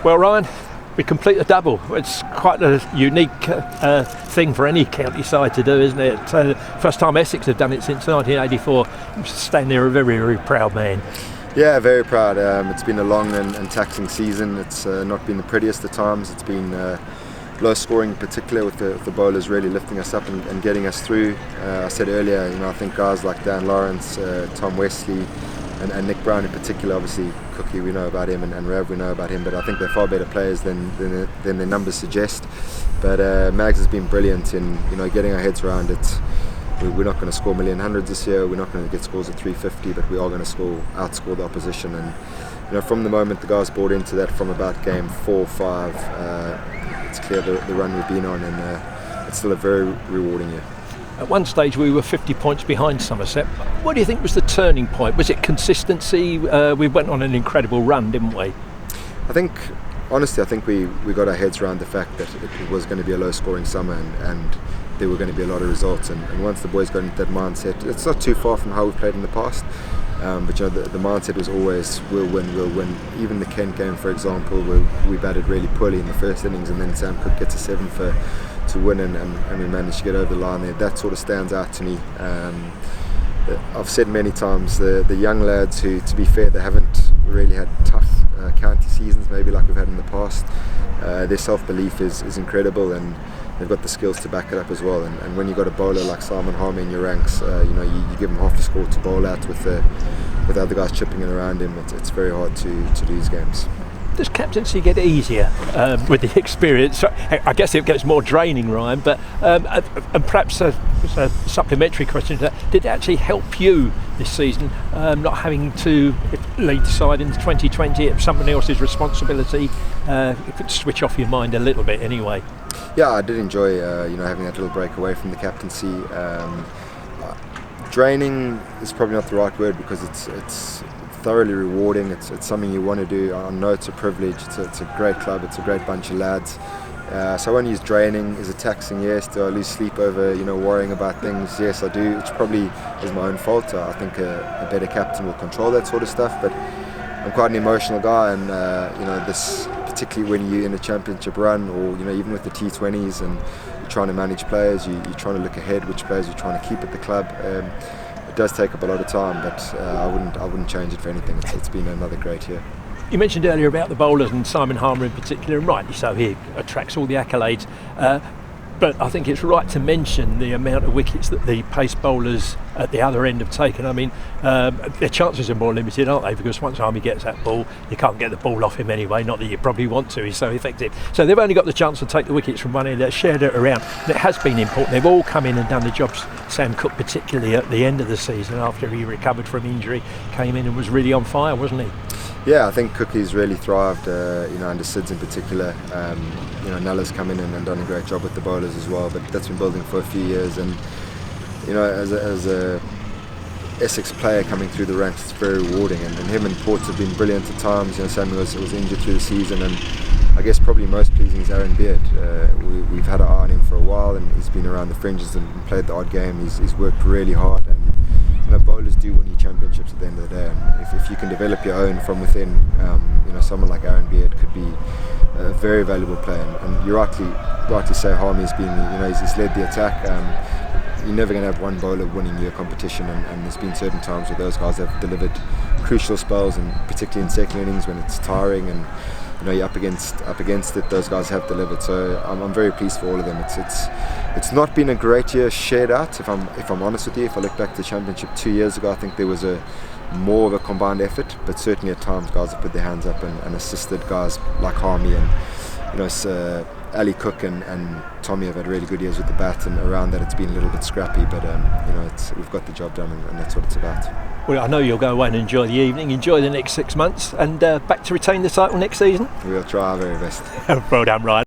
Well, Ryan, we complete the double. It's quite a unique thing for any county side to do, isn't it? First time Essex have done it since 1984. You stand there a very, very proud man. Yeah, very proud. It's been a long and taxing season. It's not been the prettiest at times. It's been low scoring, in particular with the bowlers really lifting us up and getting us through. I said earlier, I think guys like Dan Lawrence, Tom Wesley, and Nick Brown in particular, obviously Cookie we know about him and Rav we know about him, but I think they're far better players than their numbers suggest. But Mags has been brilliant in getting our heads around it. We're not going to score million hundreds this year. We're not going to get scores at 350, but we are going to outscore the opposition. And from the moment the guys bought into that, from about game 4-5, it's clear the run we've been on, and it's still a very rewarding year. At one stage we were 50 points behind Somerset. What do you think was the turning point? Was it consistency? We went on an incredible run, didn't we? Honestly, I think we got our heads around the fact that it was going to be a low scoring summer, and there were going to be a lot of results. And once the boys got into that mindset, it's not too far from how we've played in the past. But the mindset was always we'll win. Even the Kent game, for example, where we batted really poorly in the first innings, and then Sam Cook gets a 7 to win, and we managed to get over the line there. That sort of stands out to me. I've said many times the young lads who, to be fair, they haven't really had tough county seasons maybe like we've had in the past. Their self-belief is incredible, and they've got the skills to back it up as well. And when you've got a bowler like Simon Harmey in your ranks, you give him half the score to bowl at with other guys chipping in around him. It's very hard to lose games. Does captaincy get easier with the experience? I guess it gets more draining, Ryan, but and perhaps a supplementary question to that, did it actually help you this season, not having to lead the side in 2020? It's someone else's responsibility. You could switch off your mind a little bit anyway. Yeah, I did enjoy having that little break away from the captaincy. Draining is probably not the right word, because it's thoroughly rewarding. It's something you want to do. I know it's a privilege. It's a great club. It's a great bunch of lads. So I won't use draining. Is it taxing? Yes. Do I lose sleep over worrying about things? Yes, I do. Which probably is my own fault. I think a better captain will control that sort of stuff. But I'm quite an emotional guy, and this, particularly when you're in a championship run, or even with the T20s, and you're trying to manage players, you're trying to look ahead which players you're trying to keep at the club. It does take up a lot of time, but I wouldn't change it for anything. It's been another great year. You mentioned earlier about the bowlers, and Simon Harmer in particular, and rightly so, he attracts all the accolades. But I think it's right to mention the amount of wickets that the pace bowlers at the other end have taken. I mean, their chances are more limited, aren't they? Because once Harmy gets that ball, you can't get the ball off him anyway. Not that you probably want to. He's so effective. So they've only got the chance to take the wickets from one end. They've shared it around. And it has been important. They've all come in and done the jobs. Sam Cook, particularly at the end of the season, after he recovered from injury, came in and was really on fire, wasn't he? Yeah, I think Cookie's really thrived, under Sids in particular. Nulla's come in and done a great job with the bowlers as well, but that's been building for a few years. And as a Essex player coming through the ranks, it's very rewarding. And him and Ports have been brilliant at times. Samuel was injured through the season, and I guess probably most pleasing is Aaron Beard. We've had our eye on him for a while, and he's been around the fringes and played the odd game. He's worked really hard, and bowlers do win you championships at the end of the day. And if you can develop your own from within, someone like Aaron Beard could be a very valuable player. And you rightly say Harmy's been, he's led the attack. You're never going to have one bowler winning your competition, and there's been certain times where those guys have delivered crucial spells, and particularly in second innings when it's tiring and you're up against it, those guys have delivered. So I'm very pleased for all of them. It's not been a great year shared out, if I'm honest with you. If I look back to the championship 2 years ago, I think there was more of a combined effort, but certainly at times guys have put their hands up and assisted. Guys like Harmy and Ali Cook and Tommy have had really good years with the bat, and around that it's been a little bit scrappy, but we've got the job done, and that's what it's about. Well, I know you'll go away and enjoy the evening, enjoy the next 6 months, and back to retain the title next season. We'll try our very best. Well done, Ryan.